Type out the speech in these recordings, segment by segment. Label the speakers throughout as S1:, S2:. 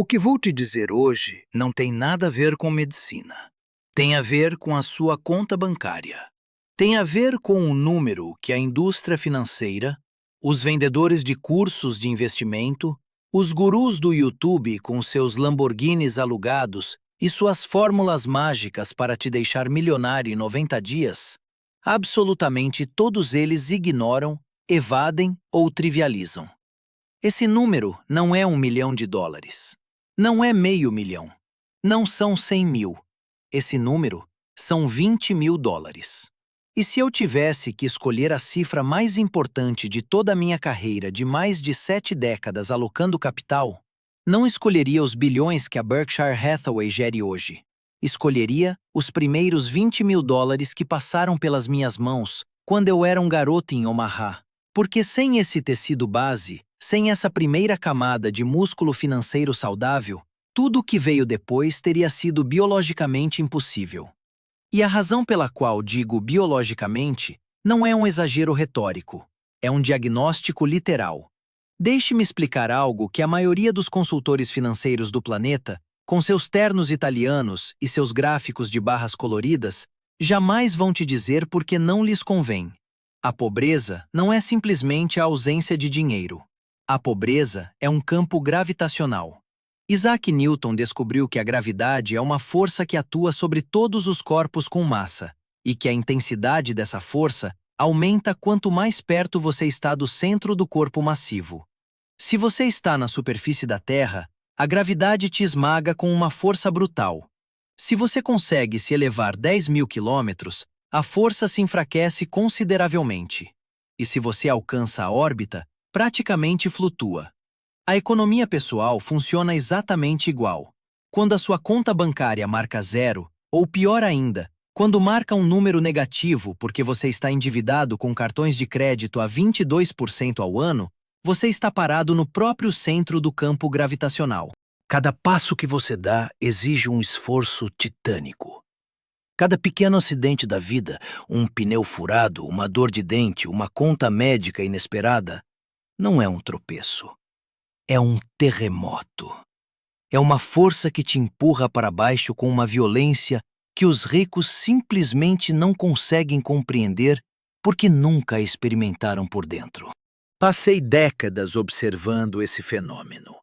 S1: O que vou te dizer hoje não tem nada a ver com medicina. Tem a ver com a sua conta bancária. Tem a ver com o número que a indústria financeira, os vendedores de cursos de investimento, os gurus do YouTube com seus Lamborghinis alugados e suas fórmulas mágicas para te deixar milionário em 90 dias, absolutamente todos eles ignoram, evadem ou trivializam. Esse número não é US$ 1 milhão. Não é meio milhão. Não são 100 mil. Esse número são US$ 20 mil. E se eu tivesse que escolher a cifra mais importante de toda a minha carreira de mais de 7 décadas alocando capital, não escolheria os bilhões que a Berkshire Hathaway gere hoje. Escolheria os primeiros US$ 20 mil que passaram pelas minhas mãos quando eu era um garoto em Omaha. Porque sem esse tecido base, sem essa primeira camada de músculo financeiro saudável, tudo o que veio depois teria sido biologicamente impossível. E a razão pela qual digo biologicamente não é um exagero retórico, é um diagnóstico literal. Deixe-me explicar algo que a maioria dos consultores financeiros do planeta, com seus ternos italianos e seus gráficos de barras coloridas, jamais vão te dizer porque não lhes convém. A pobreza não é simplesmente a ausência de dinheiro. A pobreza é um campo gravitacional. Isaac Newton descobriu que a gravidade é uma força que atua sobre todos os corpos com massa, e que a intensidade dessa força aumenta quanto mais perto você está do centro do corpo massivo. Se você está na superfície da Terra, a gravidade te esmaga com uma força brutal. Se você consegue se elevar 10 mil quilômetros, a força se enfraquece consideravelmente. E se você alcança a órbita, praticamente flutua. A economia pessoal funciona exatamente igual. Quando a sua conta bancária marca zero, ou pior ainda, quando marca um número negativo porque você está endividado com cartões de crédito a 22% ao ano, você está parado no próprio centro do campo gravitacional.
S2: Cada passo que você dá exige um esforço titânico. Cada pequeno acidente da vida, um pneu furado, uma dor de dente, uma conta médica inesperada, não é um tropeço. É um terremoto. É uma força que te empurra para baixo com uma violência que os ricos simplesmente não conseguem compreender porque nunca a experimentaram por dentro. Passei décadas observando esse fenômeno.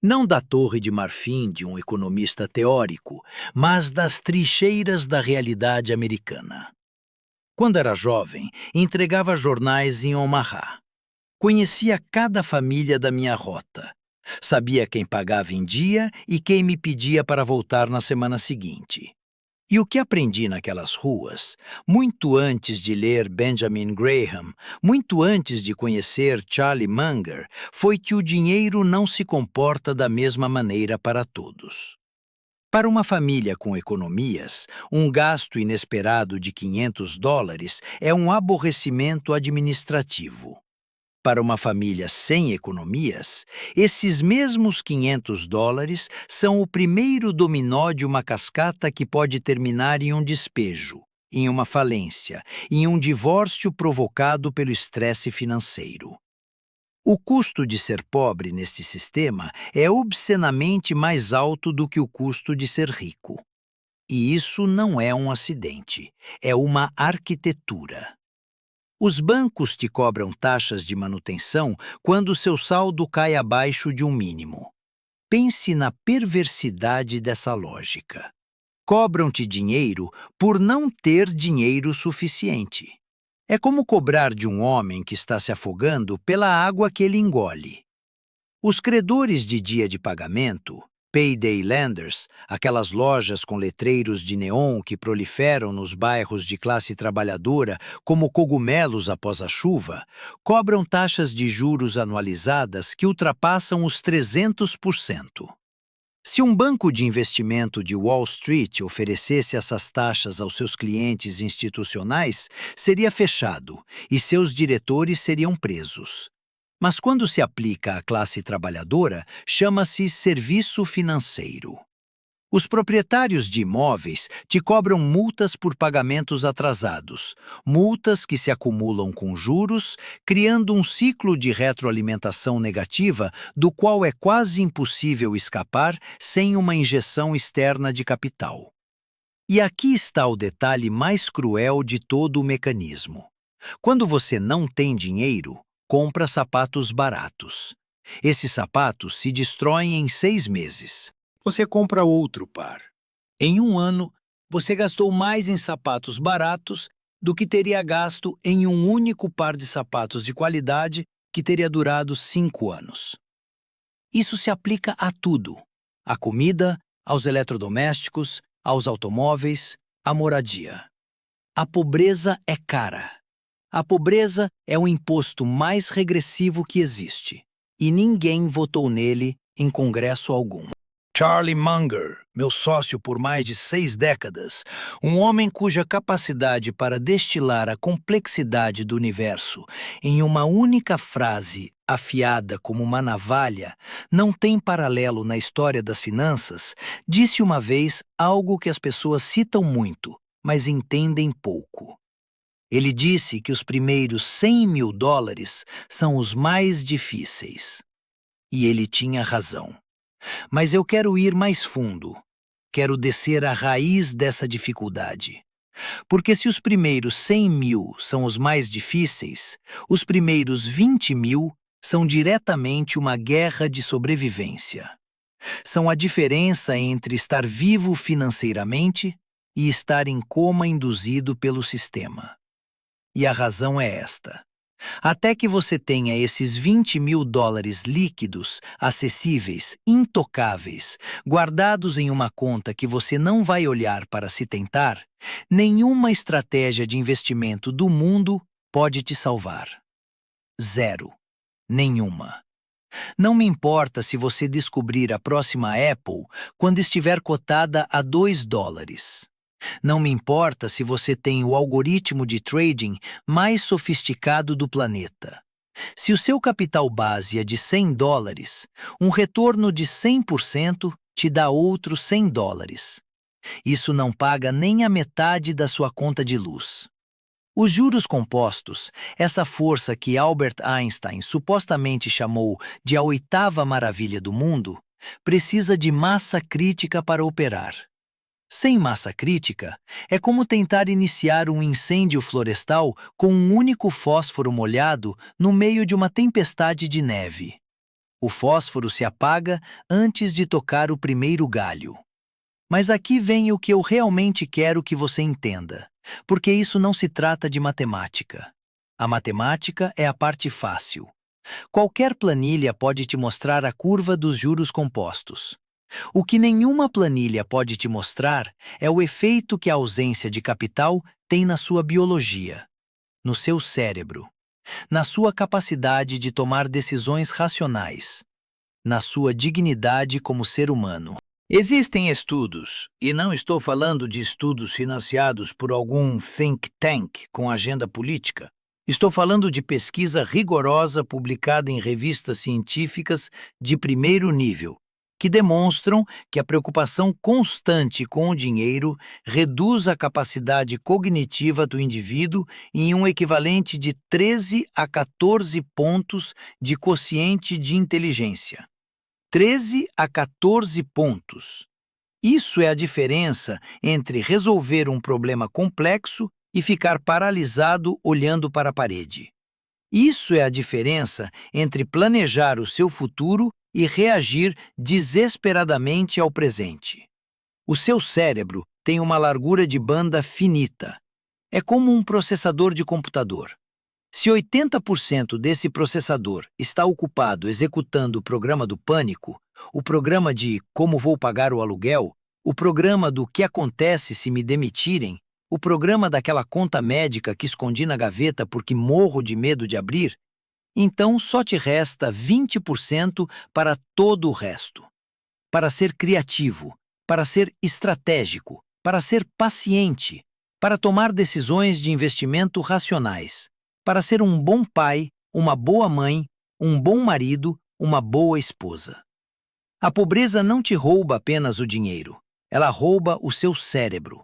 S2: Não da Torre de Marfim de um economista teórico, mas das trincheiras da realidade americana. Quando era jovem, entregava jornais em Omaha. Conhecia cada família da minha rota. Sabia quem pagava em dia e quem me pedia para voltar na semana seguinte. E o que aprendi naquelas ruas, muito antes de ler Benjamin Graham, muito antes de conhecer Charlie Munger, foi que o dinheiro não se comporta da mesma maneira para todos. Para uma família com economias, um gasto inesperado de US$ 500 é um aborrecimento administrativo. Para uma família sem economias, esses mesmos US$ 500 são o primeiro dominó de uma cascata que pode terminar em um despejo, em uma falência, em um divórcio provocado pelo estresse financeiro. O custo de ser pobre neste sistema é obscenamente mais alto do que o custo de ser rico. E isso não é um acidente, é uma arquitetura. Os bancos te cobram taxas de manutenção quando seu saldo cai abaixo de um mínimo. Pense na perversidade dessa lógica. Cobram-te dinheiro por não ter dinheiro suficiente. É como cobrar de um homem que está se afogando pela água que ele engole. Os credores de dia de pagamento, payday lenders, aquelas lojas com letreiros de neon que proliferam nos bairros de classe trabalhadora como cogumelos após a chuva, cobram taxas de juros anualizadas que ultrapassam os 300%. Se um banco de investimento de Wall Street oferecesse essas taxas aos seus clientes institucionais, seria fechado e seus diretores seriam presos. Mas quando se aplica à classe trabalhadora, chama-se serviço financeiro. Os proprietários de imóveis te cobram multas por pagamentos atrasados, multas que se acumulam com juros, criando um ciclo de retroalimentação negativa do qual é quase impossível escapar sem uma injeção externa de capital. E aqui está o detalhe mais cruel de todo o mecanismo. Quando você não tem dinheiro, compra sapatos baratos. Esses sapatos se destroem em 6 meses. Você compra outro par. Em 1 ano, você gastou mais em sapatos baratos do que teria gasto em um único par de sapatos de qualidade que teria durado 5 anos. Isso se aplica a tudo: à comida, aos eletrodomésticos, aos automóveis, à moradia. A pobreza é cara. A pobreza é o imposto mais regressivo que existe, e ninguém votou nele em congresso algum. Charlie Munger, meu sócio por mais de 6 décadas, um homem cuja capacidade para destilar a complexidade do universo em uma única frase afiada como uma navalha não tem paralelo na história das finanças, disse uma vez algo que as pessoas citam muito, mas entendem pouco. Ele disse que os primeiros $100.000 são os mais difíceis. E ele tinha razão. Mas eu quero ir mais fundo. Quero descer à raiz dessa dificuldade. Porque se os primeiros 100.000 são os mais difíceis, os primeiros 20.000 são diretamente uma guerra de sobrevivência. São a diferença entre estar vivo financeiramente e estar em coma induzido pelo sistema. E a razão é esta. Até que você tenha esses $20.000 líquidos, acessíveis, intocáveis, guardados em uma conta que você não vai olhar para se tentar, nenhuma estratégia de investimento do mundo pode te salvar. Zero. Nenhuma. Não me importa se você descobrir a próxima Apple quando estiver cotada a $2. Não me importa se você tem o algoritmo de trading mais sofisticado do planeta. Se o seu capital base é de $100, um retorno de 100% te dá outros $100. Isso não paga nem a metade da sua conta de luz. Os juros compostos, essa força que Albert Einstein supostamente chamou de a 8ª maravilha do mundo, precisa de massa crítica para operar. Sem massa crítica, é como tentar iniciar um incêndio florestal com um único fósforo molhado no meio de uma tempestade de neve. O fósforo se apaga antes de tocar o primeiro galho. Mas aqui vem o que eu realmente quero que você entenda, porque isso não se trata de matemática. A matemática é a parte fácil. Qualquer planilha pode te mostrar a curva dos juros compostos. O que nenhuma planilha pode te mostrar é o efeito que a ausência de capital tem na sua biologia, no seu cérebro, na sua capacidade de tomar decisões racionais, na sua dignidade como ser humano. Existem estudos, e não estou falando de estudos financiados por algum think tank com agenda política. Estou falando de pesquisa rigorosa publicada em revistas científicas de primeiro nível, que demonstram que a preocupação constante com o dinheiro reduz a capacidade cognitiva do indivíduo em um equivalente de 13 a 14 pontos de quociente de inteligência. 13 a 14 pontos. Isso é a diferença entre resolver um problema complexo e ficar paralisado olhando para a parede. Isso é a diferença entre planejar o seu futuro e reagir desesperadamente ao presente. O seu cérebro tem uma largura de banda finita. É como um processador de computador. Se 80% desse processador está ocupado executando o programa do pânico, o programa de como vou pagar o aluguel, o programa do que acontece se me demitirem, o programa daquela conta médica que escondi na gaveta porque morro de medo de abrir, então só te resta 20% para todo o resto. Para ser criativo, para ser estratégico, para ser paciente, para tomar decisões de investimento racionais, para ser um bom pai, uma boa mãe, um bom marido, uma boa esposa. A pobreza não te rouba apenas o dinheiro, Ela rouba o seu cérebro.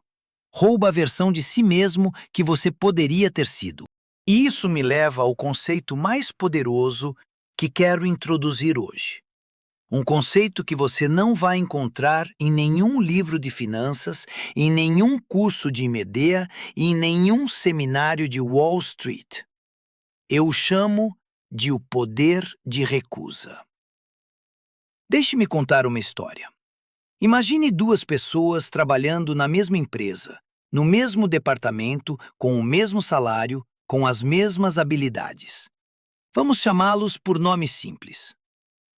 S2: Rouba a versão de si mesmo que você poderia ter sido. E isso me leva ao conceito mais poderoso que quero introduzir hoje. Um conceito que você não vai encontrar em nenhum livro de finanças, em nenhum curso de Medea e em nenhum seminário de Wall Street. Eu o chamo de o poder de recusa. Deixe-me contar uma história. Imagine duas pessoas trabalhando na mesma empresa, no mesmo departamento, com o mesmo salário, com as mesmas habilidades. Vamos chamá-los por nomes simples.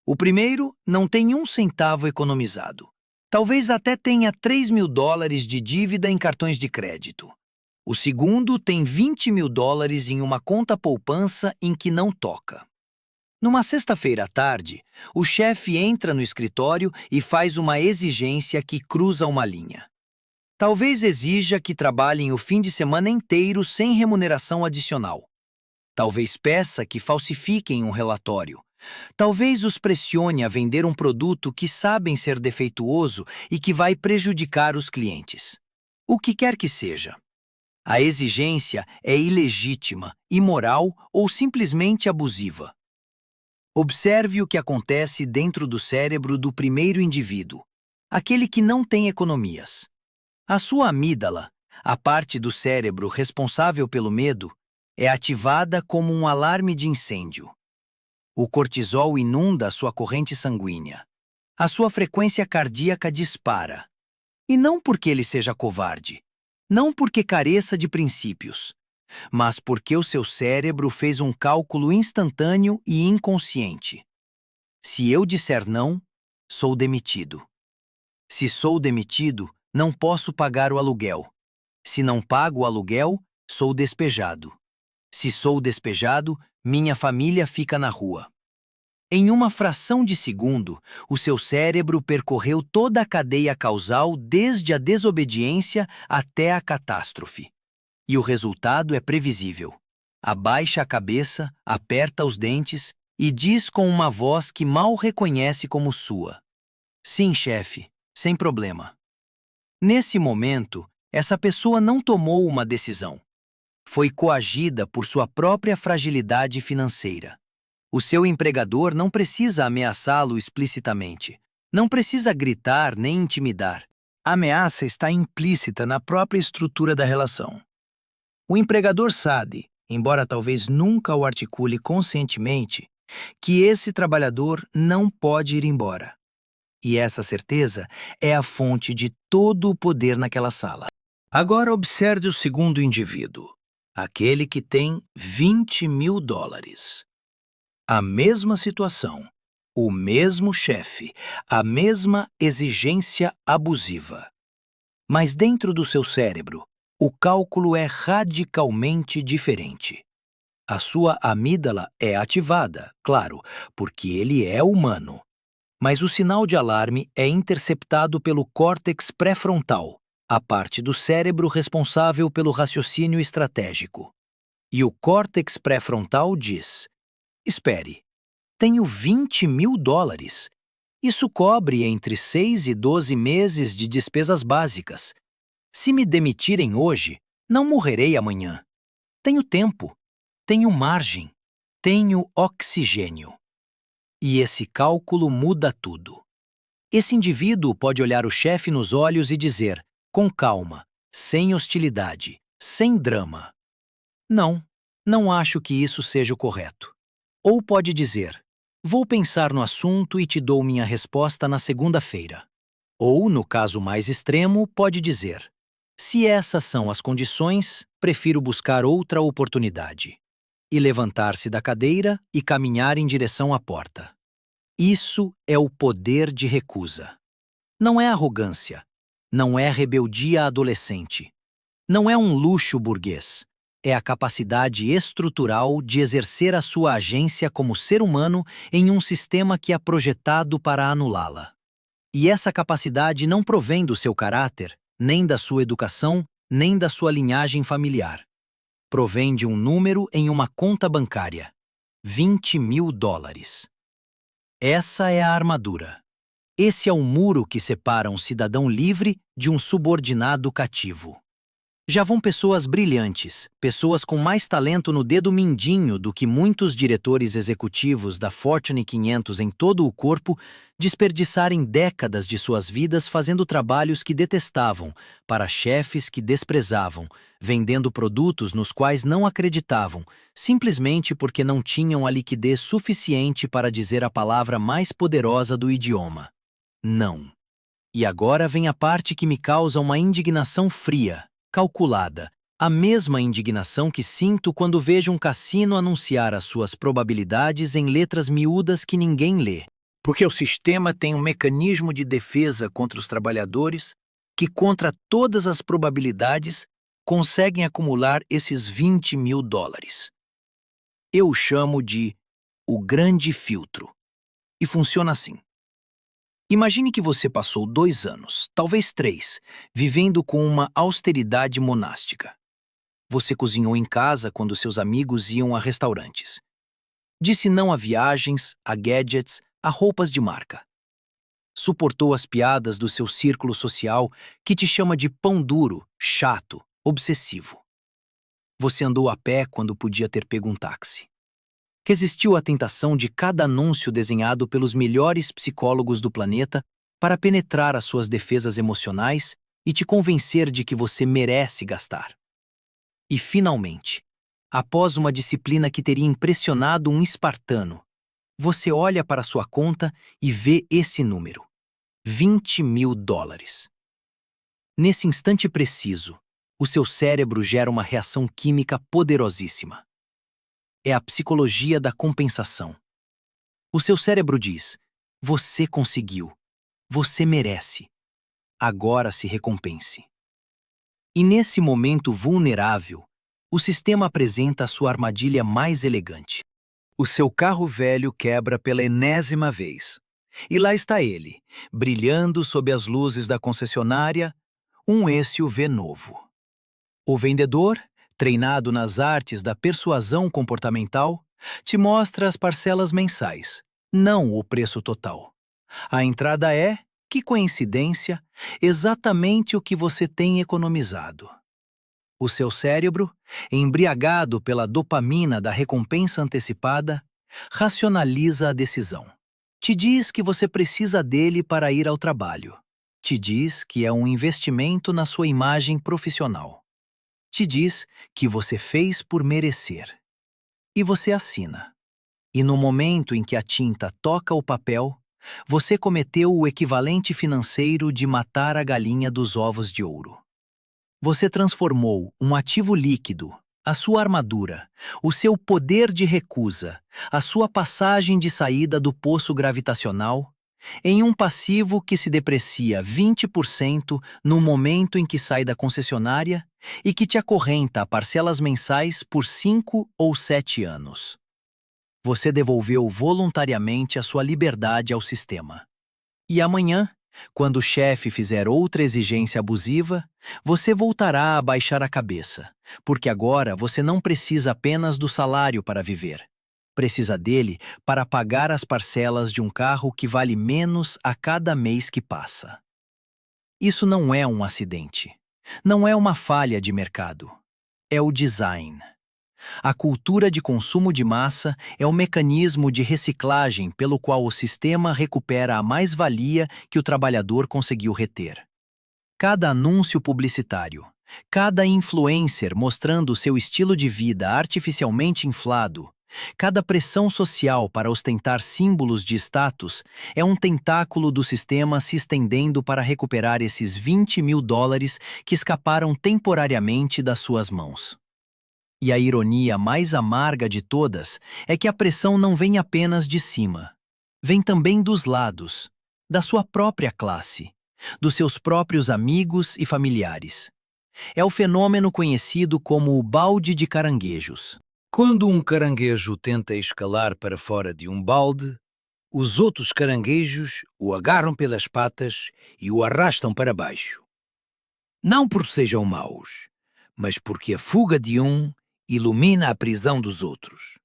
S2: O primeiro não tem um centavo economizado. Talvez até tenha $3.000 de dívida em cartões de crédito. O segundo tem $20.000 em uma conta poupança em que não toca. Numa sexta-feira à tarde, o chefe entra no escritório e faz uma exigência que cruza uma linha. Talvez exija que trabalhem o fim de semana inteiro sem remuneração adicional. Talvez peça que falsifiquem um relatório. Talvez os pressione a vender um produto que sabem ser defeituoso e que vai prejudicar os clientes. O que quer que seja. A exigência é ilegítima, imoral ou simplesmente abusiva. Observe o que acontece dentro do cérebro do primeiro indivíduo, aquele que não tem economias. A sua amígdala, a parte do cérebro responsável pelo medo, é ativada como um alarme de incêndio. O cortisol inunda a sua corrente sanguínea. A sua frequência cardíaca dispara. E não porque ele seja covarde, não porque careça de princípios, mas porque o seu cérebro fez um cálculo instantâneo e inconsciente. Se eu disser não, sou demitido. Se sou demitido, não posso pagar o aluguel. Se não pago o aluguel, sou despejado. Se sou despejado, minha família fica na rua. Em uma fração de segundo, o seu cérebro percorreu toda a cadeia causal desde a desobediência até a catástrofe. E o resultado é previsível. Abaixa a cabeça, aperta os dentes e diz com uma voz que mal reconhece como sua: "Sim, chefe, sem problema." Nesse momento, essa pessoa não tomou uma decisão. Foi coagida por sua própria fragilidade financeira. O seu empregador não precisa ameaçá-lo explicitamente. Não precisa gritar nem intimidar. A ameaça está implícita na própria estrutura da relação. O empregador sabe, embora talvez nunca o articule conscientemente, que esse trabalhador não pode ir embora. E essa certeza é a fonte de todo o poder naquela sala. Agora observe o segundo indivíduo, aquele que tem $20.000. A mesma situação, o mesmo chefe, a mesma exigência abusiva. Mas dentro do seu cérebro, o cálculo é radicalmente diferente. A sua amígdala é ativada, claro, porque ele é humano. Mas o sinal de alarme é interceptado pelo córtex pré-frontal, a parte do cérebro responsável pelo raciocínio estratégico. E o córtex pré-frontal diz: espere, tenho $20.000. Isso cobre entre 6 e 12 meses de despesas básicas. Se me demitirem hoje, não morrerei amanhã. Tenho tempo, tenho margem, tenho oxigênio. E esse cálculo muda tudo. Esse indivíduo pode olhar o chefe nos olhos e dizer, com calma, sem hostilidade, sem drama: não, não acho que isso seja o correto. Ou pode dizer: vou pensar no assunto e te dou minha resposta na segunda-feira. Ou, no caso mais extremo, pode dizer: se essas são as condições, prefiro buscar outra oportunidade. E levantar-se da cadeira e caminhar em direção à porta. Isso é o poder de recusa. Não é arrogância, não é rebeldia adolescente, não é um luxo burguês. É a capacidade estrutural de exercer a sua agência como ser humano em um sistema que é projetado para anulá-la. E essa capacidade não provém do seu caráter, nem da sua educação, nem da sua linhagem familiar. Provém de um número em uma conta bancária: $20.000. Essa é a armadura. Esse é o muro que separa um cidadão livre de um subordinado cativo. Já vão pessoas brilhantes, pessoas com mais talento no dedo mindinho do que muitos diretores executivos da Fortune 500 em todo o corpo, desperdiçarem décadas de suas vidas fazendo trabalhos que detestavam, para chefes que desprezavam, vendendo produtos nos quais não acreditavam, simplesmente porque não tinham a liquidez suficiente para dizer a palavra mais poderosa do idioma: não. E agora vem a parte que me causa uma indignação fria, calculada, a mesma indignação que sinto quando vejo um cassino anunciar as suas probabilidades em letras miúdas que ninguém lê.
S3: Porque o sistema tem um mecanismo de defesa contra os trabalhadores que, contra todas as probabilidades, conseguem acumular esses $20.000. Eu o chamo de o grande filtro. E funciona assim. Imagine que você passou 2 anos, talvez 3, vivendo com uma austeridade monástica. Você cozinhou em casa quando seus amigos iam a restaurantes. Disse não a viagens, a gadgets, a roupas de marca. Suportou as piadas do seu círculo social que te chama de pão duro, chato, obsessivo. Você andou a pé quando podia ter pego um táxi. Resistiu à tentação de cada anúncio desenhado pelos melhores psicólogos do planeta para penetrar as suas defesas emocionais e te convencer de que você merece gastar. E, finalmente, após uma disciplina que teria impressionado um espartano, você olha para sua conta e vê esse número: $20.000. Nesse instante preciso, o seu cérebro gera uma reação química poderosíssima. É a psicologia da compensação. O seu cérebro diz: você conseguiu, você merece, agora se recompense. E nesse momento vulnerável, o sistema apresenta a sua armadilha mais elegante. O seu carro velho quebra pela enésima vez. E lá está ele, brilhando sob as luzes da concessionária, um SUV novo. O vendedor, treinado nas artes da persuasão comportamental, te mostra as parcelas mensais, não o preço total. A entrada é, que coincidência, exatamente o que você tem economizado. O seu cérebro, embriagado pela dopamina da recompensa antecipada, racionaliza a decisão. Te diz que você precisa dele para ir ao trabalho. Te diz que é um investimento na sua imagem profissional. Te diz que você fez por merecer. E você assina. E no momento em que a tinta toca o papel, você cometeu o equivalente financeiro de matar a galinha dos ovos de ouro. Você transformou um ativo líquido, a sua armadura, o seu poder de recusa, a sua passagem de saída do poço gravitacional, em um passivo que se deprecia 20% no momento em que sai da concessionária e que te acorrenta a parcelas mensais por 5 ou 7 anos. Você devolveu voluntariamente a sua liberdade ao sistema. E amanhã, quando o chefe fizer outra exigência abusiva, você voltará a baixar a cabeça, porque agora você não precisa apenas do salário para viver. Precisa dele para pagar as parcelas de um carro que vale menos a cada mês que passa. Isso não é um acidente. Não é uma falha de mercado. É o design. A cultura de consumo de massa é o mecanismo de reciclagem pelo qual o sistema recupera a mais-valia que o trabalhador conseguiu reter. Cada anúncio publicitário, cada influencer mostrando seu estilo de vida artificialmente inflado, cada pressão social para ostentar símbolos de status é um tentáculo do sistema se estendendo para recuperar esses $20.000 que escaparam temporariamente das suas mãos. E a ironia mais amarga de todas é que a pressão não vem apenas de cima. Vem também dos lados, da sua própria classe, dos seus próprios amigos e familiares. É o fenômeno conhecido como o balde de caranguejos. Quando um caranguejo tenta escalar para fora de um balde, os outros caranguejos o agarram pelas patas e o arrastam para baixo. Não porque sejam maus, mas porque a fuga de um ilumina a prisão dos outros.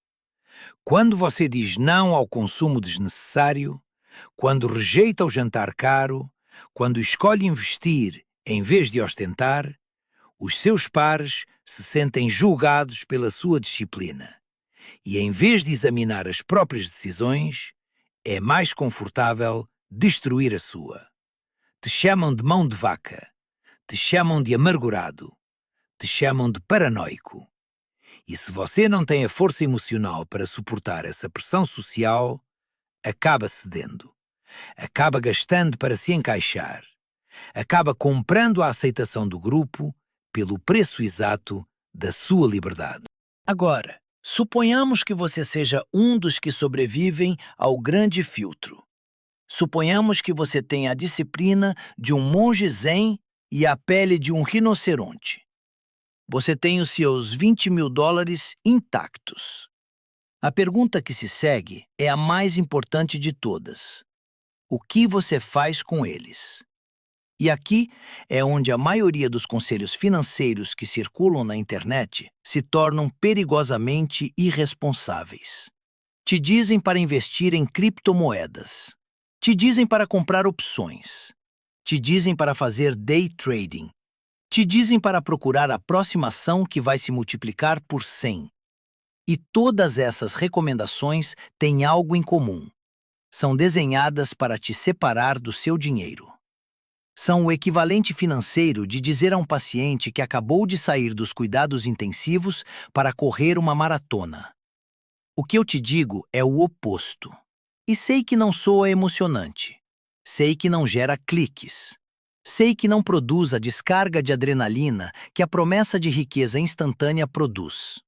S3: Quando você diz não ao consumo desnecessário,
S2: quando rejeita o jantar caro, quando escolhe investir em vez de ostentar, os seus pares se sentem julgados pela sua disciplina e, em vez de examinar as próprias decisões, é mais confortável destruir a sua. Te chamam de mão de vaca, te chamam de amargurado, te chamam de paranoico. E se você não tem a força emocional para suportar essa pressão social, acaba cedendo, acaba gastando para se encaixar, acaba comprando a aceitação do grupo pelo preço exato da sua liberdade.
S3: Agora, suponhamos que você seja um dos que sobrevivem ao grande filtro. Suponhamos que você tenha a disciplina de um monge zen e a pele de um rinoceronte. Você tem os seus $20.000 intactos. A pergunta que se segue é a mais importante de todas. O que você faz com eles? E aqui é onde a maioria dos conselhos financeiros que circulam na internet se tornam perigosamente irresponsáveis. Te dizem para investir em criptomoedas. Te dizem para comprar opções. Te dizem para fazer day trading. Te dizem para procurar a próxima ação que vai se multiplicar por 100. E todas essas recomendações têm algo em comum. São desenhadas para te separar do seu dinheiro. São o equivalente financeiro de dizer a um paciente que acabou de sair dos cuidados intensivos para correr uma maratona. O que eu te digo é o oposto. E sei que não soa emocionante. Sei que não gera cliques. Sei que não produz a descarga de adrenalina que a promessa de riqueza instantânea produz.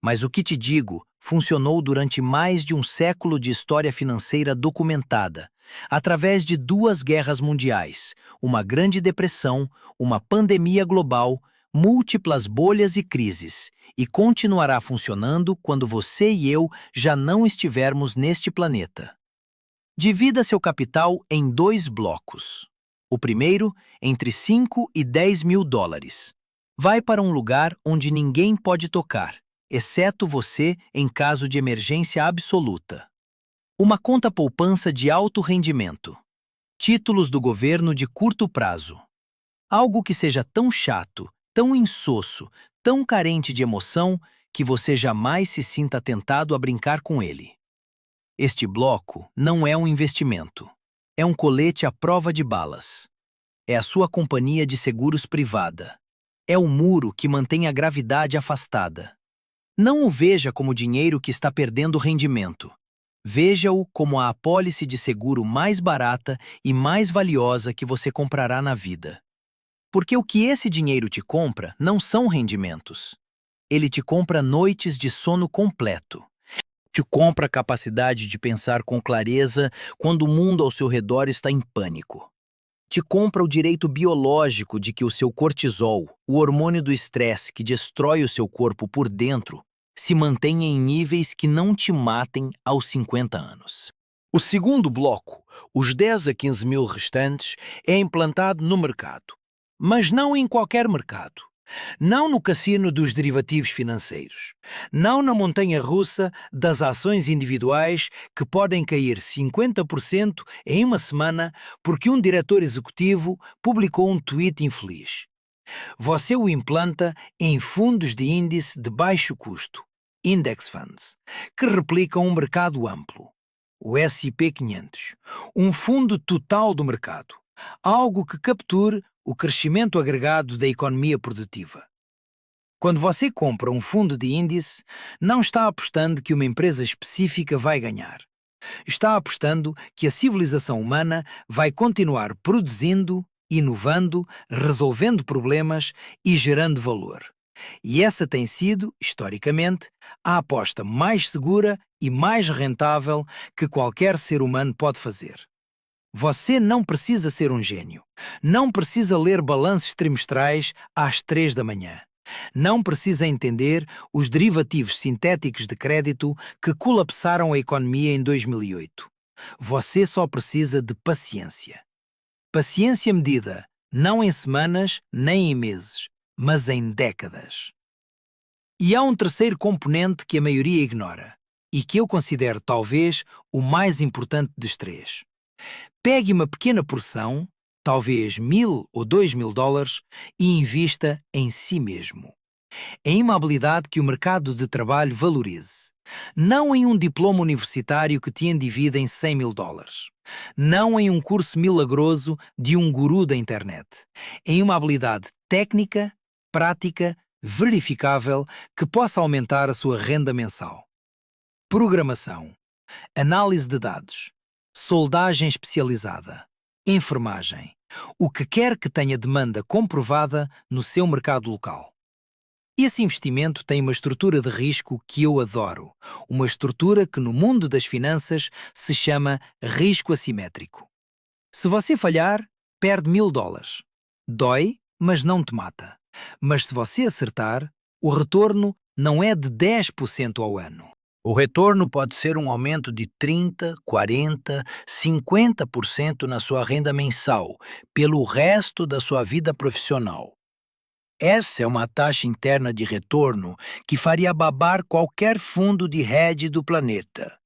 S3: Mas o que te digo funcionou durante mais de um século de história financeira documentada, através de 2 guerras mundiais, uma Grande Depressão, uma pandemia global, múltiplas bolhas e crises, e continuará funcionando quando você e eu já não estivermos neste planeta. Divida seu capital em 2 blocos. O primeiro, entre $5 e $10.000. Vai para um lugar onde ninguém pode tocar, exceto você em caso de emergência absoluta. Uma conta poupança de alto rendimento. Títulos do governo de curto prazo. Algo que seja tão chato, tão insosso, tão carente de emoção, que você jamais se sinta tentado a brincar com ele. Este bloco não é um investimento. É um colete à prova de balas. É a sua companhia de seguros privada. É o muro que mantém a gravidade afastada. Não o veja como dinheiro que está perdendo rendimento. Veja-o como a apólice de seguro mais barata e mais valiosa que você comprará na vida. Porque o que esse dinheiro te compra não são rendimentos. Ele te compra noites de sono completo. Te compra a capacidade de pensar com clareza quando o mundo ao seu redor está em pânico. Te compra o direito biológico de que o seu cortisol, o hormônio do estresse que destrói o seu corpo por dentro, se mantenha em níveis que não te matem aos 50 anos. O segundo bloco, os 10 a 15 mil restantes, é implantado no mercado. Mas não em qualquer mercado. Não no cassino dos derivativos financeiros. Não na montanha-russa das ações individuais que podem cair 50% em uma semana porque um diretor executivo publicou um tweet infeliz. Você o implanta em fundos de índice de baixo custo, Index Funds, que replicam um mercado amplo, o S&P 500, um fundo total do mercado, algo que capture o crescimento agregado da economia produtiva. Quando você compra um fundo de índice, não está apostando que uma empresa específica vai ganhar. Está apostando que a civilização humana vai continuar produzindo, inovando, resolvendo problemas e gerando valor. E essa tem sido, historicamente, a aposta mais segura e mais rentável que qualquer ser humano pode fazer. Você não precisa ser um gênio. Não precisa ler balanços trimestrais às 3 da manhã. Não precisa entender os derivativos sintéticos de crédito que colapsaram a economia em 2008. Você só precisa de paciência. Paciência medida, não em semanas nem em meses, mas em décadas. E há um terceiro componente que a maioria ignora, e que eu considero talvez o mais importante dos 3.
S2: Pegue uma pequena porção, talvez 1.000 ou 2.000 dólares, e invista em si mesmo. Em uma habilidade que o mercado de trabalho valorize. Não em um diploma universitário que te endivida em 100.000 dólares. Não em um curso milagroso de um guru da internet. Em uma habilidade técnica, prática, verificável, que possa aumentar a sua renda mensal. Programação, análise de dados, soldagem especializada, enfermagem, o que quer que tenha demanda comprovada no seu mercado local. Esse investimento tem uma estrutura de risco que eu adoro, uma estrutura que no mundo das finanças se chama risco assimétrico. Se você falhar, perde 1.000 dólares. Dói, mas não te mata. Mas se você acertar, o retorno não é de 10% ao ano.
S1: O retorno pode ser um aumento de 30%, 40%, 50% na sua renda mensal, pelo resto da sua vida profissional. Essa é uma taxa interna de retorno que faria babar qualquer fundo de hedge do planeta.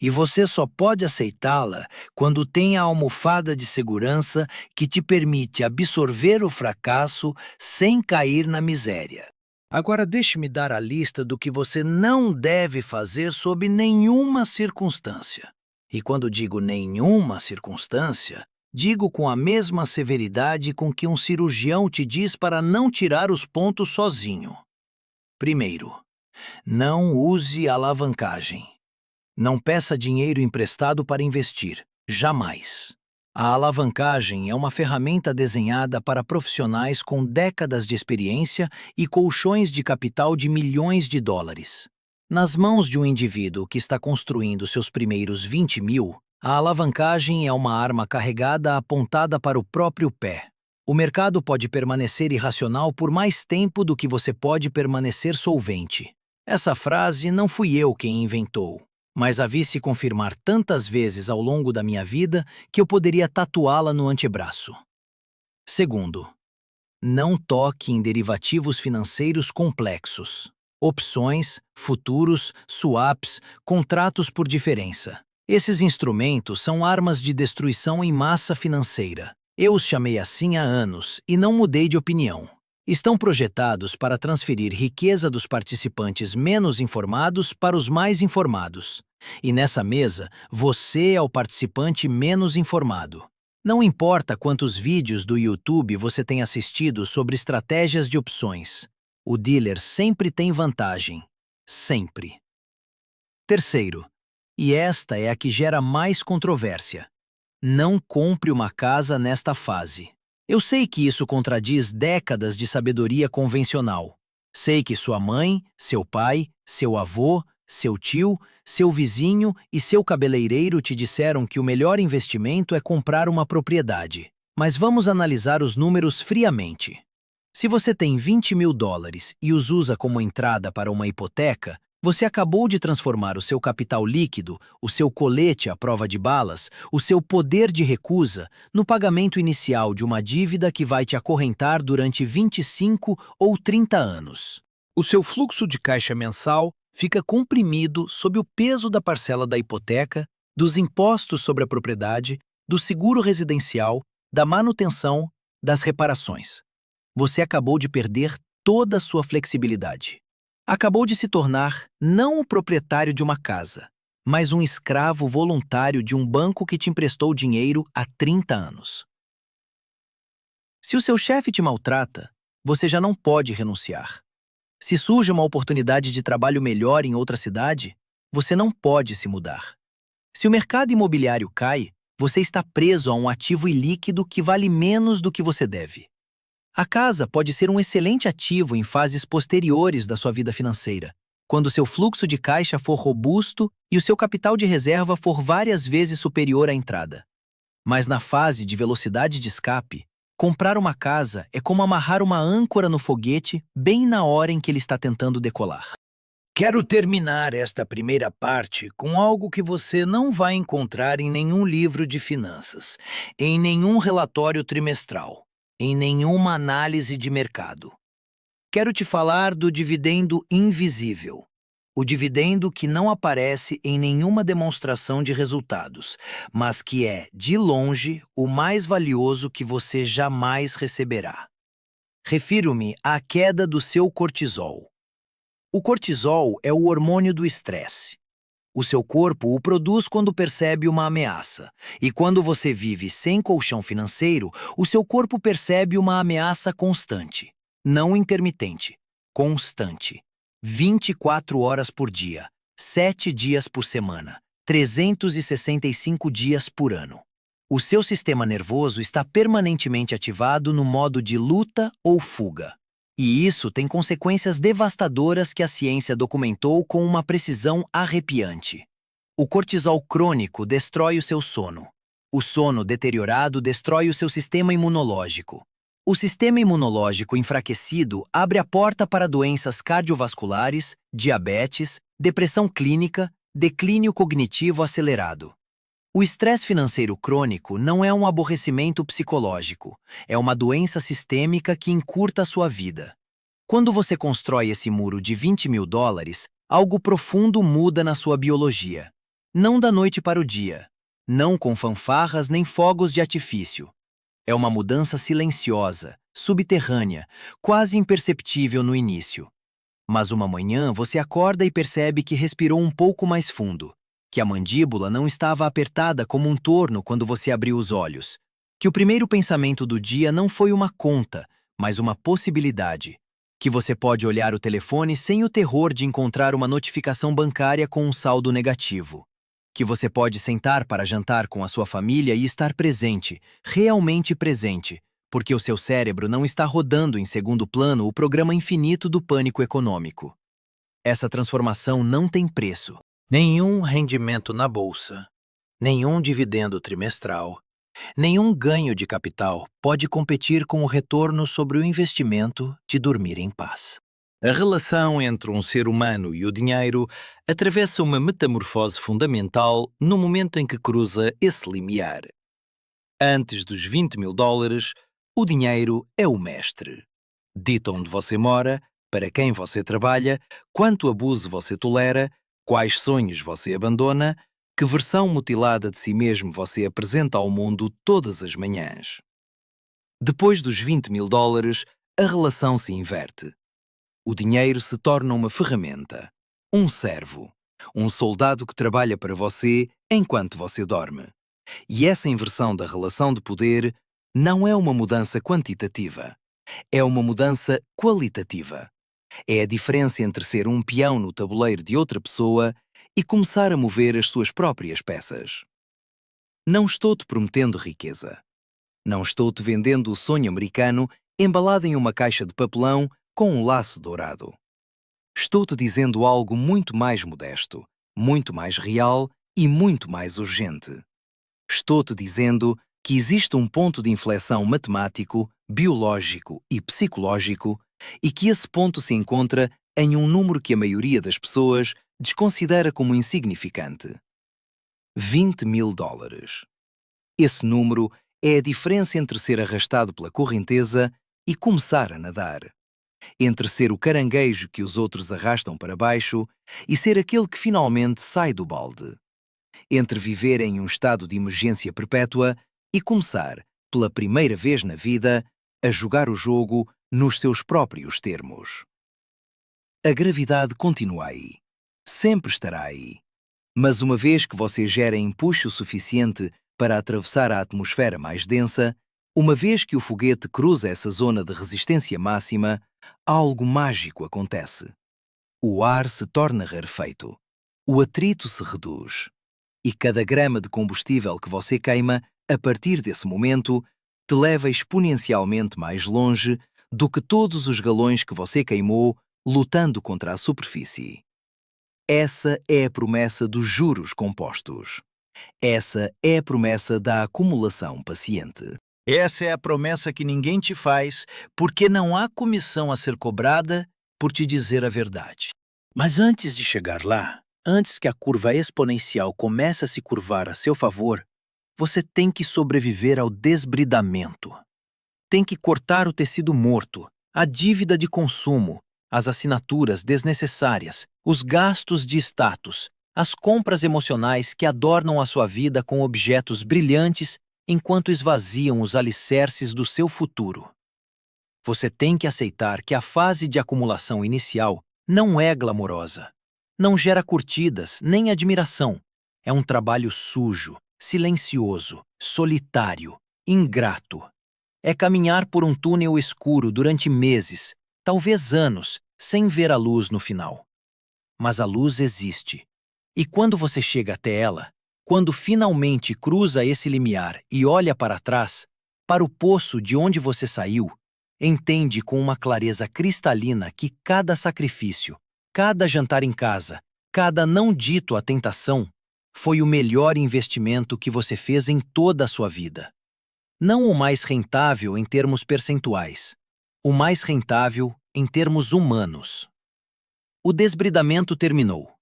S1: E você só pode aceitá-la quando tem a almofada de segurança que te permite absorver o fracasso sem cair na miséria. Agora deixe-me dar a lista do que você não deve fazer sob nenhuma circunstância. E quando digo nenhuma circunstância, digo com a mesma severidade com que um cirurgião te diz para não tirar os pontos sozinho. Primeiro, não use alavancagem. Não peça dinheiro emprestado para investir, jamais. A alavancagem é uma ferramenta desenhada para profissionais com décadas de experiência e colchões de capital de milhões de dólares. Nas mãos de um indivíduo que está construindo seus primeiros 20.000, a alavancagem é uma arma carregada apontada para o próprio pé. O mercado pode permanecer irracional por mais tempo do que você pode permanecer solvente. Essa frase não fui eu quem inventou, mas a vi se confirmar tantas vezes ao longo da minha vida que eu poderia tatuá-la no antebraço. Segundo, não toque em derivativos financeiros complexos. Opções, futuros, swaps, contratos por diferença. Esses instrumentos são armas de destruição em massa financeira. Eu os chamei assim há anos e não mudei de opinião. Estão projetados para transferir riqueza dos participantes menos informados para os mais informados. E nessa mesa, você é o participante menos informado. Não importa quantos vídeos do YouTube você tem assistido sobre estratégias de opções. O dealer sempre tem vantagem. Sempre. Terceiro, e esta é a que gera mais controvérsia. Não compre uma casa nesta fase. Eu sei que isso contradiz décadas de sabedoria convencional. Sei que sua mãe, seu pai, seu avô, seu tio, seu vizinho e seu cabeleireiro te disseram que o melhor investimento é comprar uma propriedade. Mas vamos analisar os números friamente. Se você tem 20.000 dólares e os usa como entrada para uma hipoteca, você acabou de transformar o seu capital líquido, o seu colete à prova de balas, o seu poder de recusa, no pagamento inicial de uma dívida que vai te acorrentar durante 25 ou 30 anos. O seu fluxo de caixa mensal fica comprimido sob o peso da parcela da hipoteca, dos impostos sobre a propriedade, do seguro residencial, da manutenção, das reparações. Você acabou de perder toda a sua flexibilidade. Acabou de se tornar não o proprietário de uma casa, mas um escravo voluntário de um banco que te emprestou dinheiro há 30 anos. Se o seu chefe te maltrata, você já não pode renunciar. Se surge uma oportunidade de trabalho melhor em outra cidade, você não pode se mudar. Se o mercado imobiliário cai, você está preso a um ativo ilíquido que vale menos do que você deve. A casa pode ser um excelente ativo em fases posteriores da sua vida financeira, quando seu fluxo de caixa for robusto e o seu capital de reserva for várias vezes superior à entrada. Mas na fase de velocidade de escape, comprar uma casa é como amarrar uma âncora no foguete bem na hora em que ele está tentando decolar. Quero terminar esta primeira parte com algo que você não vai encontrar em nenhum livro de finanças, em nenhum relatório trimestral, em nenhuma análise de mercado. Quero te falar do dividendo invisível.
S2: O dividendo que não aparece em nenhuma demonstração de resultados, mas que é, de longe, o mais valioso que você jamais receberá. Refiro-me à queda do seu cortisol. O cortisol é o hormônio do estresse. O seu corpo o produz quando percebe uma ameaça, e quando você vive sem colchão financeiro, o seu corpo percebe uma ameaça constante, não intermitente, constante. 24 horas por dia, 7 dias por semana, 365 dias por ano. O seu sistema nervoso está permanentemente ativado no modo de luta ou fuga. E isso tem consequências devastadoras que a ciência documentou com uma precisão arrepiante. O cortisol crônico destrói o seu sono. O sono deteriorado destrói o seu sistema imunológico. O sistema imunológico enfraquecido abre a porta para doenças cardiovasculares, diabetes, depressão clínica, declínio cognitivo acelerado. O estresse financeiro crônico não é um aborrecimento psicológico, é uma doença sistêmica que encurta a sua vida. Quando você constrói esse muro de $20.000, algo profundo muda na sua biologia. Não da noite para o dia, não com fanfarras nem fogos de artifício. É uma mudança silenciosa, subterrânea, quase imperceptível no início. Mas uma manhã você acorda e percebe que respirou um pouco mais fundo, que a mandíbula não estava apertada como um torno quando você abriu os olhos, que o primeiro pensamento do dia não foi uma conta, mas uma possibilidade, que você pode olhar o telefone sem o terror de encontrar uma notificação bancária com um saldo negativo, que você pode sentar para jantar com a sua família e estar presente, realmente presente, porque o seu cérebro não está rodando em segundo plano o programa infinito do pânico econômico. Essa transformação não tem preço.
S1: Nenhum rendimento na bolsa, nenhum dividendo trimestral, nenhum ganho de capital pode competir com o retorno sobre o investimento de dormir em paz. A relação entre um ser humano e o dinheiro atravessa uma metamorfose fundamental no momento em que cruza esse limiar. Antes dos $20.000, o dinheiro é o mestre. Dita onde você mora, para quem você trabalha, quanto abuso você tolera, quais sonhos você abandona, que versão mutilada de si mesmo você apresenta ao mundo todas as manhãs. Depois dos $20.000, a relação se inverte. O dinheiro se torna uma ferramenta, um servo, um soldado que trabalha para você enquanto você dorme. E essa inversão da relação de poder não é uma mudança quantitativa, é uma mudança qualitativa. É a diferença entre ser um peão no tabuleiro de outra pessoa e começar a mover as suas próprias peças. Não estou-te prometendo riqueza. Não estou-te vendendo o sonho americano embalado em uma caixa de papelão com um laço dourado. Estou-te dizendo algo muito mais modesto, muito mais real e muito mais urgente. Estou-te dizendo que existe um ponto de inflexão matemático, biológico e psicológico e que esse ponto se encontra em um número que a maioria das pessoas desconsidera como insignificante. $20.000. Esse número é a diferença entre ser arrastado pela correnteza e começar a nadar. Entre ser o caranguejo que os outros arrastam para baixo e ser aquele que finalmente sai do balde. Entre viver em um estado de emergência perpétua e começar, pela primeira vez na vida, a jogar o jogo nos seus próprios termos. A gravidade continua aí. Sempre estará aí. Mas uma vez que você gera empuxo suficiente para atravessar a atmosfera mais densa, uma vez que o foguete cruza essa zona de resistência máxima, algo mágico acontece. O ar se torna rarefeito. O atrito se reduz. E cada grama de combustível que você queima, a partir desse momento, te leva exponencialmente mais longe do que todos os galões que você queimou lutando contra a superfície. Essa é a promessa dos juros compostos. Essa é a promessa da acumulação paciente. Essa é a promessa que ninguém te faz, porque não há comissão a ser cobrada por te dizer a verdade. Mas antes de chegar lá, antes que a curva exponencial comece a se curvar a seu favor, você tem que sobreviver ao desbridamento. Tem que cortar o tecido morto, a dívida de consumo,
S3: as assinaturas desnecessárias, os gastos de status, as compras emocionais que adornam a sua vida com objetos brilhantes enquanto esvaziam os alicerces do seu futuro. Você tem que aceitar que a fase de acumulação inicial não é glamourosa. Não gera curtidas nem admiração. É um trabalho sujo, silencioso, solitário, ingrato. É caminhar por um túnel escuro durante meses, talvez anos, sem ver a luz no final. Mas a luz existe. E quando você chega até ela, quando finalmente cruza esse limiar e olha para trás, para o poço de onde você saiu, entende com uma clareza cristalina que cada sacrifício, cada jantar em casa, cada não dito à tentação, foi o melhor investimento que você fez em toda a sua vida. Não o mais rentável em termos percentuais, o mais rentável em termos humanos. O desbridamento terminou.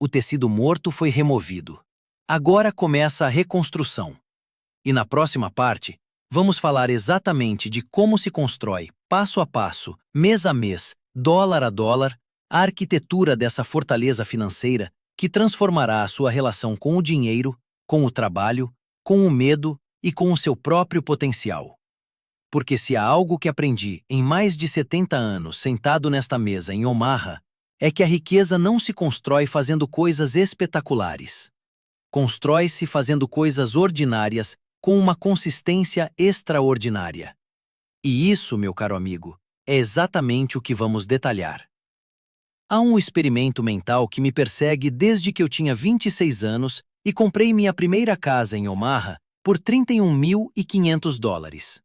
S3: O tecido morto foi removido. Agora começa a reconstrução. E na próxima parte, vamos falar exatamente de como se constrói, passo a passo, mês a mês, dólar a dólar, a arquitetura dessa fortaleza financeira que transformará a sua relação com o dinheiro, com o trabalho, com o medo e com o seu próprio potencial. Porque se há algo que aprendi em mais de 70 anos sentado nesta mesa em Omaha, é que a riqueza não se constrói fazendo coisas espetaculares. Constrói-se fazendo coisas ordinárias com uma consistência extraordinária. E isso, meu caro amigo, é exatamente o que vamos detalhar. Há um experimento mental que me persegue desde que eu tinha 26 anos e comprei minha primeira casa em Omaha por $31.500.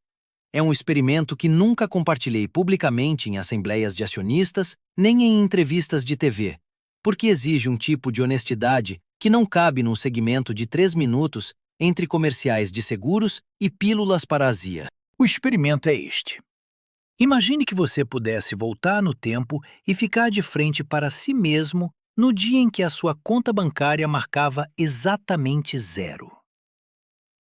S3: É um experimento que nunca compartilhei publicamente em assembleias de acionistas nem em entrevistas de TV, porque exige um tipo de honestidade que não cabe num segmento de 3 minutos entre comerciais de seguros e pílulas para azia.
S2: O experimento é este. Imagine que você pudesse voltar no tempo e ficar de frente para si mesmo no dia em que a sua conta bancária marcava exatamente 0.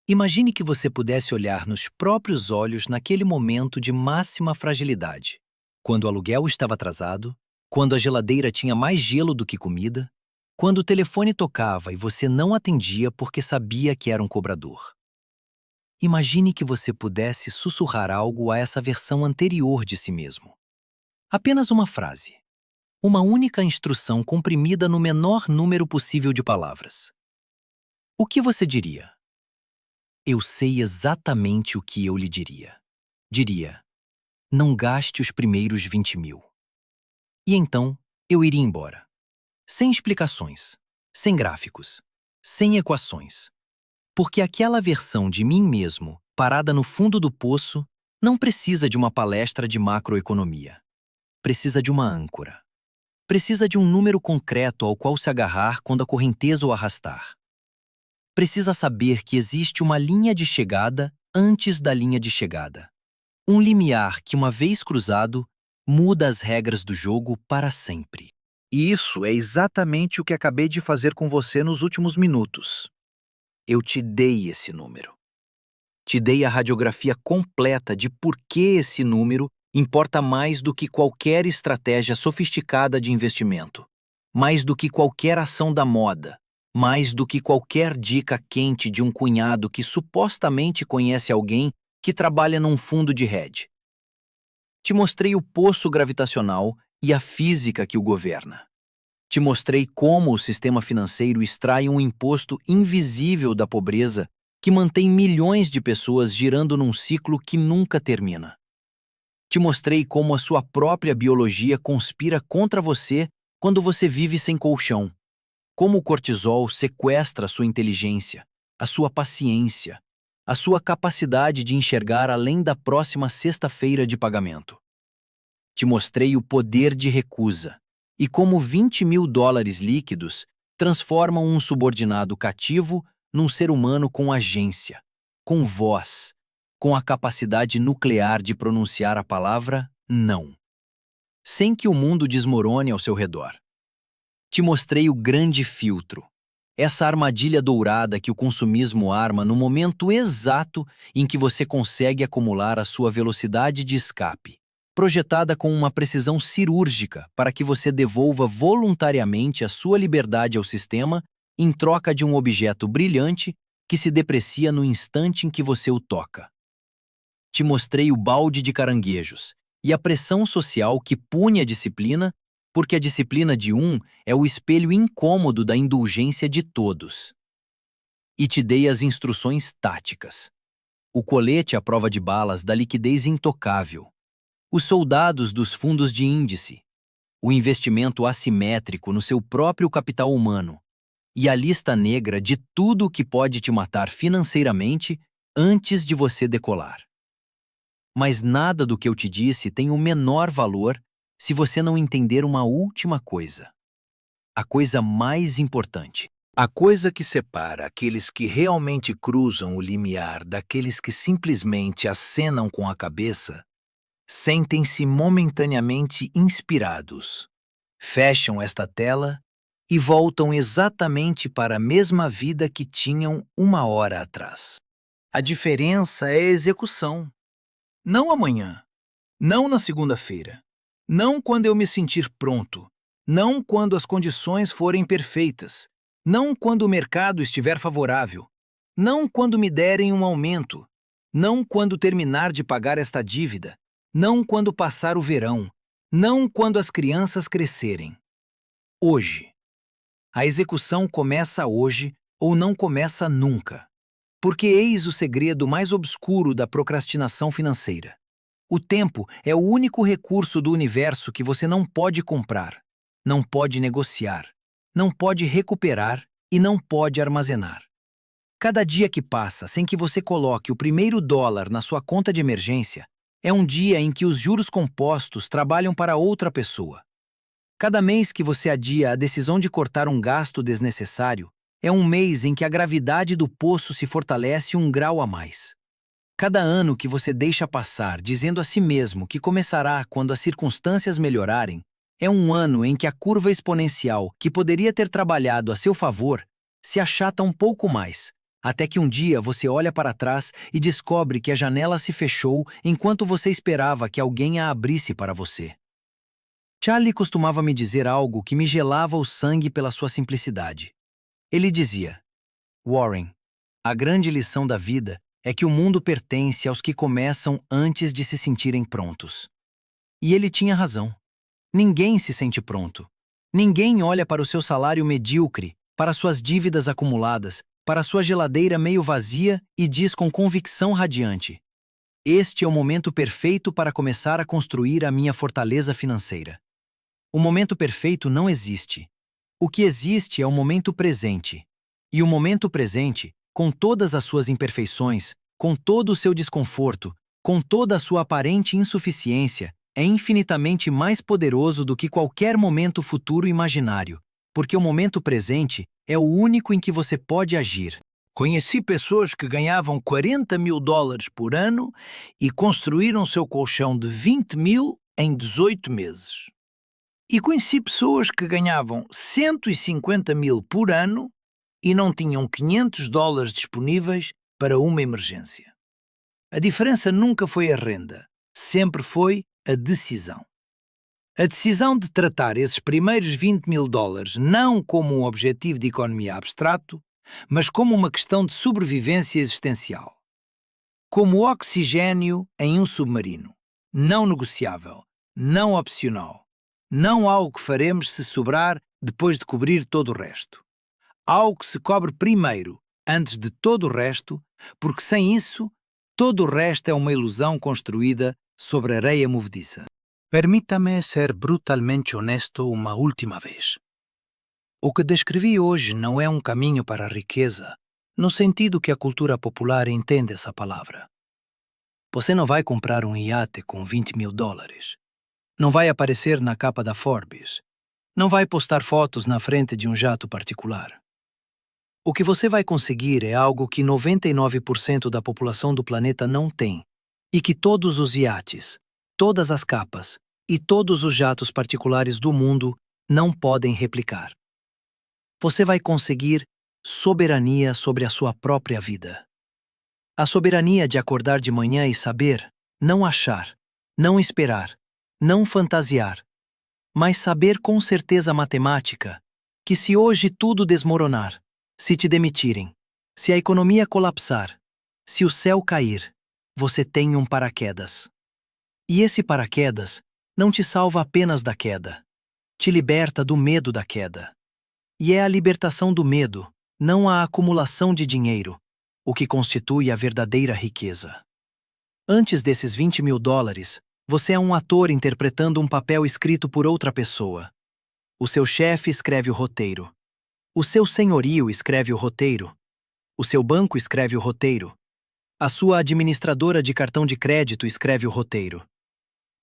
S2: Imagine que você pudesse olhar nos próprios olhos naquele momento de máxima fragilidade, quando o aluguel estava atrasado, quando a geladeira tinha mais gelo do que comida, quando o telefone tocava e você não atendia porque sabia que era um cobrador. Imagine que você pudesse sussurrar algo a essa versão anterior de si mesmo. Apenas uma frase. Uma única instrução comprimida no menor número possível de palavras. O que você diria? Eu sei exatamente o que eu lhe diria. Diria, não gaste os primeiros 20 mil. E então, eu iria embora. Sem explicações, sem gráficos, sem equações. Porque aquela versão de mim mesmo, parada no fundo do poço, não precisa de uma palestra de macroeconomia. Precisa de uma âncora. Precisa de um número concreto ao qual se agarrar quando a correnteza o arrastar. Precisa saber que existe uma linha de chegada antes da linha de chegada. Um limiar que, uma vez cruzado, muda as regras do jogo para sempre.
S4: E isso é exatamente o que acabei de fazer com você nos últimos minutos. Eu te dei esse número. Te dei a radiografia completa de por que esse número importa mais do que qualquer estratégia sofisticada de investimento, mais do que qualquer ação da moda, mais do que qualquer dica quente de um cunhado que supostamente conhece alguém que trabalha num fundo de hedge. Te mostrei o poço gravitacional e a física que o governa. Te mostrei como o sistema financeiro extrai um imposto invisível da pobreza que mantém milhões de pessoas girando num ciclo que nunca termina. Te mostrei como a sua própria biologia conspira contra você quando você vive sem colchão. Como o cortisol sequestra a sua inteligência, a sua paciência, a sua capacidade de enxergar além da próxima sexta-feira de pagamento. Te mostrei o poder de recusa e como $20 mil líquidos transformam um subordinado cativo num ser humano com agência, com voz, com a capacidade nuclear de pronunciar a palavra não, sem que o mundo desmorone ao seu redor. Te mostrei o grande filtro, essa armadilha dourada que o consumismo arma no momento exato em que você consegue acumular a sua velocidade de escape,
S3: projetada com uma precisão cirúrgica para que você devolva voluntariamente a sua liberdade ao sistema em troca de um objeto brilhante que se deprecia no instante em que você o toca. Te mostrei o balde de caranguejos e a pressão social que pune a disciplina, porque a disciplina de um é o espelho incômodo da indulgência de todos. E te dei as instruções táticas. O colete à prova de balas da liquidez intocável. Os soldados dos fundos de índice. O investimento assimétrico no seu próprio capital humano. E a lista negra de tudo o que pode te matar financeiramente antes de você decolar. Mas nada do que eu te disse tem o menor valor se você não entender uma última coisa. A coisa mais importante.
S2: A coisa que separa aqueles que realmente cruzam o limiar daqueles que simplesmente acenam com a cabeça, sentem-se momentaneamente inspirados, fecham esta tela e voltam exatamente para a mesma vida que tinham uma hora atrás.
S1: A diferença é a execução. Não amanhã, não na segunda-feira, não quando eu me sentir pronto, não quando as condições forem perfeitas, não quando o mercado estiver favorável, não quando me derem um aumento, não quando terminar de pagar esta dívida, não quando passar o verão, não quando as crianças crescerem. Hoje. A execução começa hoje ou não começa nunca. Porque eis o segredo mais obscuro da procrastinação financeira. O tempo é o único recurso do universo que você não pode comprar, não pode negociar, não pode recuperar e não pode armazenar. Cada dia que passa sem que você coloque o primeiro dólar na sua conta de emergência é um dia em que os juros compostos trabalham para outra pessoa. Cada mês que você adia a decisão de cortar um gasto desnecessário é um mês em que a gravidade do poço se fortalece 1 grau a mais. Cada ano que você deixa passar dizendo a si mesmo que começará quando as circunstâncias melhorarem é um ano em que a curva exponencial, que poderia ter trabalhado a seu favor, se achata um pouco mais, até que um dia você olha para trás e descobre que a janela se fechou enquanto você esperava que alguém a abrisse para você. Charlie costumava me dizer algo que me gelava o sangue pela sua simplicidade. Ele dizia: Warren, a grande lição da vida é que o mundo pertence aos que começam antes de se sentirem prontos. E ele tinha razão. Ninguém se sente pronto. Ninguém olha para o seu salário medíocre, para suas dívidas acumuladas, para sua geladeira meio vazia e diz com convicção radiante: este é o momento perfeito para começar a construir a minha fortaleza financeira. O momento perfeito não existe. O que existe é o momento presente. E o momento presente, com todas as suas imperfeições, com todo o seu desconforto, com toda a sua aparente insuficiência, é infinitamente mais poderoso do que qualquer momento futuro imaginário, porque o momento presente é o único em que você pode agir.
S2: Conheci pessoas que ganhavam $40.000 por ano e construíram seu colchão de 20 mil em 18 meses. E conheci pessoas que ganhavam 150 mil por ano e não tinham $500 disponíveis para uma emergência. A diferença nunca foi a renda, sempre foi a decisão. A decisão de tratar esses primeiros $20.000 não como um objetivo de economia abstrato, mas como uma questão de sobrevivência existencial. Como oxigênio em um submarino, não negociável, não opcional, não algo que faremos se sobrar depois de cobrir todo o resto. Algo que se cobre primeiro, antes de todo o resto, porque sem isso, todo o resto é uma ilusão construída sobre areia movediça. Permita-me ser brutalmente honesto uma última vez. O que descrevi hoje não é um caminho para a riqueza, no sentido que a cultura popular entende essa palavra. Você não vai comprar um iate com $20.000. Não vai aparecer na capa da Forbes. Não vai postar fotos na frente de um jato particular. O que você vai conseguir é algo que 99% da população do planeta não tem, e que todos os iates, todas as capas e todos os jatos particulares do mundo não podem replicar. Você vai conseguir soberania sobre a sua própria vida. A soberania de acordar de manhã e saber, não achar, não esperar,
S3: Não fantasiar, mas saber com certeza matemática que se hoje tudo desmoronar, se te demitirem, se a economia colapsar, se o céu cair, você tem um paraquedas. E esse paraquedas não te salva apenas da queda, te liberta do medo da queda. E é a libertação do medo, não a acumulação de dinheiro, o que constitui a verdadeira riqueza. Antes desses $20.000, você é um ator interpretando um papel escrito por outra pessoa. O seu chefe escreve o roteiro. O seu senhorio escreve o roteiro. O seu banco escreve o roteiro. A sua administradora de cartão de crédito escreve o roteiro.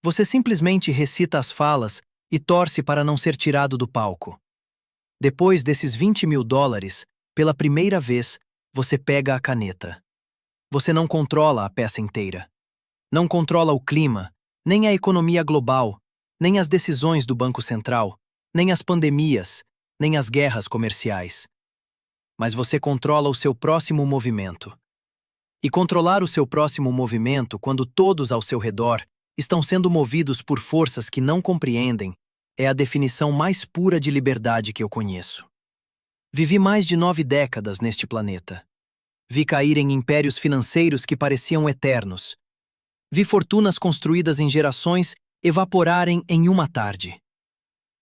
S3: Você simplesmente recita as falas e torce para não ser tirado do palco. Depois desses $20.000, pela primeira vez, você pega a caneta. Você não controla a peça inteira. Não controla o clima, nem a economia global, nem as decisões do Banco Central, nem as pandemias, nem as guerras comerciais. Mas você controla o seu próximo movimento. E controlar o seu próximo movimento quando todos ao seu redor estão sendo movidos por forças que não compreendem é a definição mais pura de liberdade que eu conheço. Vivi mais de 9 décadas neste planeta. Vi caírem impérios financeiros que pareciam eternos. Vi fortunas construídas em gerações evaporarem em uma tarde.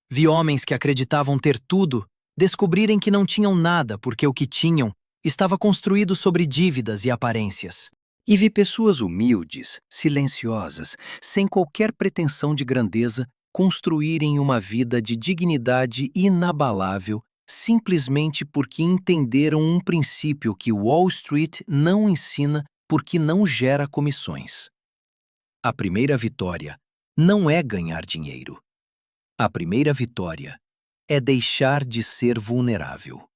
S3: Vi homens que acreditavam ter tudo descobrirem que não tinham nada porque o que tinham estava construído sobre dívidas e aparências.
S2: E vi pessoas humildes, silenciosas, sem qualquer pretensão de grandeza, construírem uma vida de dignidade inabalável simplesmente porque entenderam um princípio que Wall Street não ensina porque não gera comissões. A primeira vitória não é ganhar dinheiro. A primeira vitória é deixar de ser vulnerável.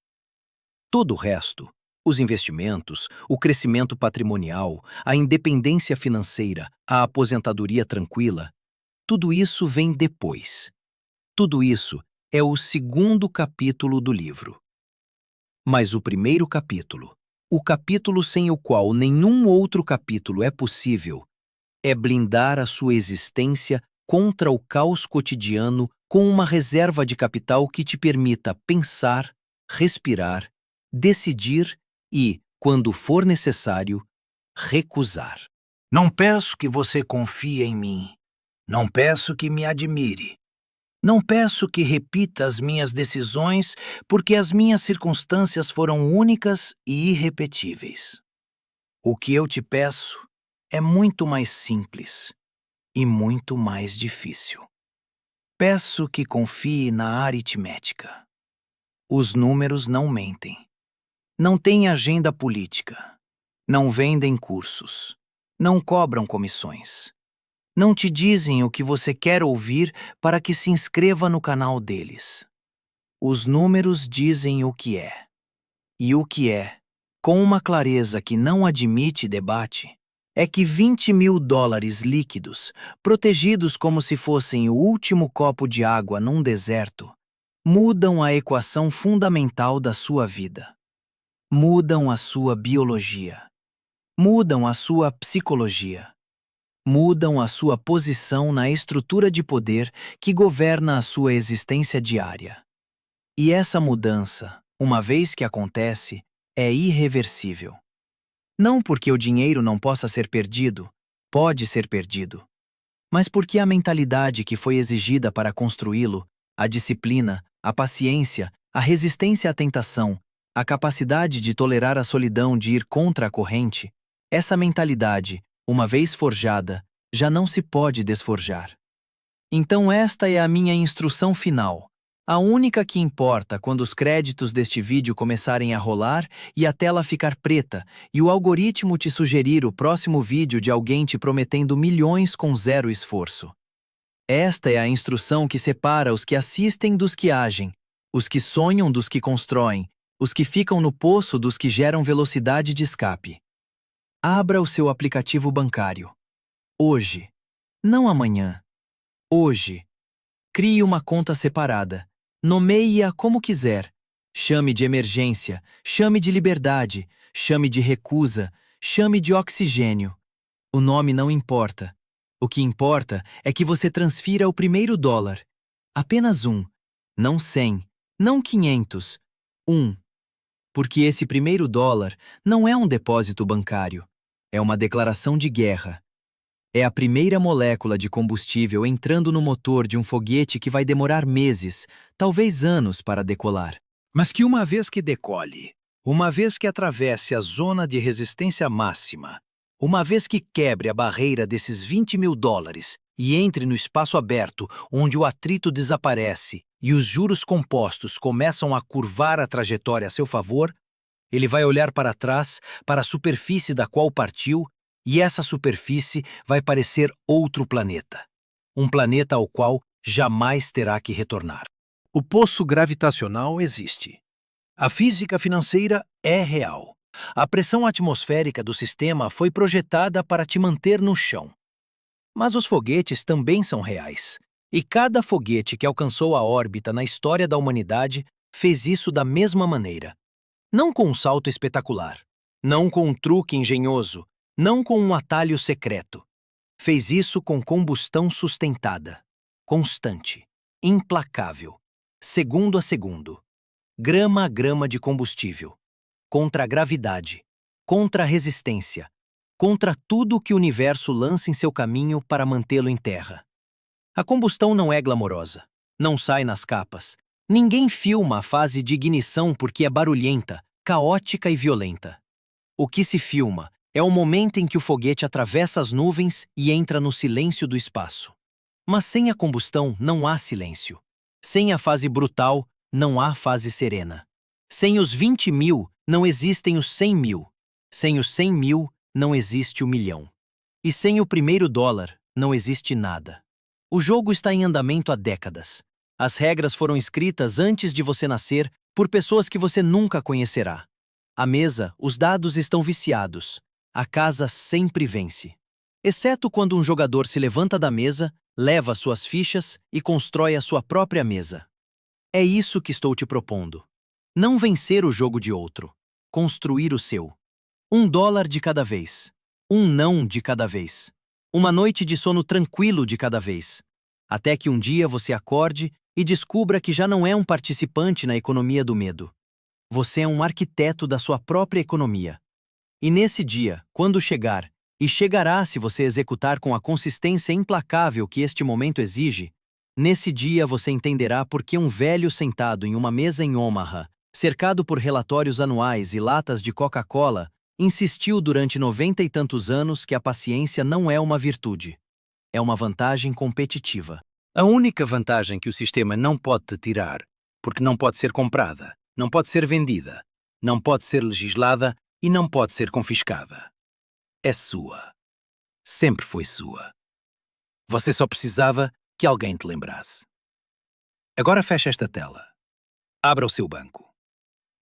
S2: Todo o resto, os investimentos, o crescimento patrimonial, a independência financeira, a aposentadoria tranquila, tudo isso vem depois. Tudo isso é o segundo capítulo do livro. Mas o primeiro capítulo, o capítulo sem o qual nenhum outro capítulo é possível, é blindar a sua existência contra o caos cotidiano com uma reserva de capital que te permita pensar, respirar, decidir e, quando for necessário, recusar.
S5: Não peço que você confie em mim. Não peço que me admire. Não peço que repita as minhas decisões, porque as minhas circunstâncias foram únicas e irrepetíveis. O que eu te peço é muito mais simples e muito mais difícil. Peço que confie na aritmética. Os números não mentem. Não têm agenda política. Não vendem cursos. Não cobram comissões. Não te dizem o que você quer ouvir para que se inscreva no canal deles. Os números dizem o que é. E o que é, com uma clareza que não admite debate, é que $20.000 líquidos, protegidos como se fossem o último copo de água num deserto, mudam a equação fundamental da sua vida. Mudam a sua biologia. Mudam a sua psicologia. Mudam a sua posição na estrutura de poder que governa a sua existência diária. E essa mudança, uma vez que acontece, é irreversível. Não porque o dinheiro não possa ser perdido, pode ser perdido, mas porque a mentalidade que foi exigida para construí-lo, a disciplina, a paciência, a resistência à tentação, a capacidade de tolerar a solidão de ir contra a corrente, essa mentalidade, uma vez forjada, já não se pode desforjar. Então esta é a minha instrução final, a única que importa quando os créditos deste vídeo começarem a rolar e a tela ficar preta e o algoritmo te sugerir o próximo vídeo de alguém te prometendo milhões com zero esforço. Esta é a instrução que separa os que assistem dos que agem, os que sonham dos que constroem, os que ficam no poço dos que geram velocidade de escape. Abra o seu aplicativo bancário. Hoje. Não amanhã. Hoje. Crie uma conta separada. Nomeie-a como quiser. Chame de emergência, chame de liberdade, chame de recusa, chame de oxigênio. O nome não importa.
S3: O que importa é que você transfira o primeiro dólar. Apenas um. Não 100, não 500. Um. Porque esse primeiro dólar não é um depósito bancário. É uma declaração de guerra. É a primeira molécula de combustível entrando no motor de um foguete que vai demorar meses, talvez anos, para decolar.
S2: Mas que uma vez que decole, uma vez que atravesse a zona de resistência máxima, uma vez que quebre a barreira desses 20 mil dólares e entre no espaço aberto onde o atrito desaparece e os juros compostos começam a curvar a trajetória a seu favor, ele vai olhar para trás, para a superfície da qual partiu, e essa superfície vai parecer outro planeta. Um planeta ao qual jamais terá que retornar. O poço gravitacional existe. A física financeira é real. A pressão atmosférica do sistema foi projetada para te manter no chão. Mas os foguetes também são reais. E cada foguete que alcançou a órbita na história da humanidade fez isso da mesma maneira. Não com um salto espetacular, não com um truque engenhoso, não com um atalho secreto. Fez isso com combustão sustentada, constante, implacável, segundo a segundo, grama a grama de combustível, contra a gravidade, contra a resistência, contra tudo que o universo lança em seu caminho para mantê-lo em terra. A combustão não é glamourosa, não sai nas capas. Ninguém filma a fase de ignição porque é barulhenta, caótica e violenta. O que se filma é o momento em que o foguete atravessa as nuvens e entra no silêncio do espaço. Mas sem a combustão não há silêncio. Sem a fase brutal, não há fase serena. Sem os 20 mil, não existem os 100 mil. Sem os 100 mil, não existe o milhão. E sem o primeiro dólar, não existe nada. O jogo está em andamento há décadas. As regras foram escritas antes de você nascer por pessoas que você nunca conhecerá. A mesa, os dados estão viciados. A casa sempre vence. Exceto quando um jogador se levanta da mesa, leva suas fichas e constrói a sua própria mesa. É isso que estou te propondo. Não vencer o jogo de outro. Construir o seu. $1 de cada vez. Um não de cada vez. Uma noite de sono tranquilo de cada vez. Até que um dia você acorde e descubra que já não é um participante na economia do medo. Você é um arquiteto da sua própria economia. E nesse dia, quando chegar, e chegará se você executar com a consistência implacável que este momento exige, nesse dia você entenderá por que um velho sentado em uma mesa em Omaha, cercado por relatórios anuais e latas de Coca-Cola, insistiu durante 90 e tantos anos que a paciência não é uma virtude. É uma vantagem competitiva. A única vantagem que o sistema não pode te tirar, porque não pode ser comprada, não pode ser vendida, não pode ser legislada e não pode ser confiscada. É sua. Sempre foi sua. Você só precisava que alguém te lembrasse. Agora feche esta tela. Abra o seu banco.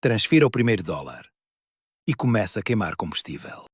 S2: Transfira o primeiro dólar. E comece a queimar combustível.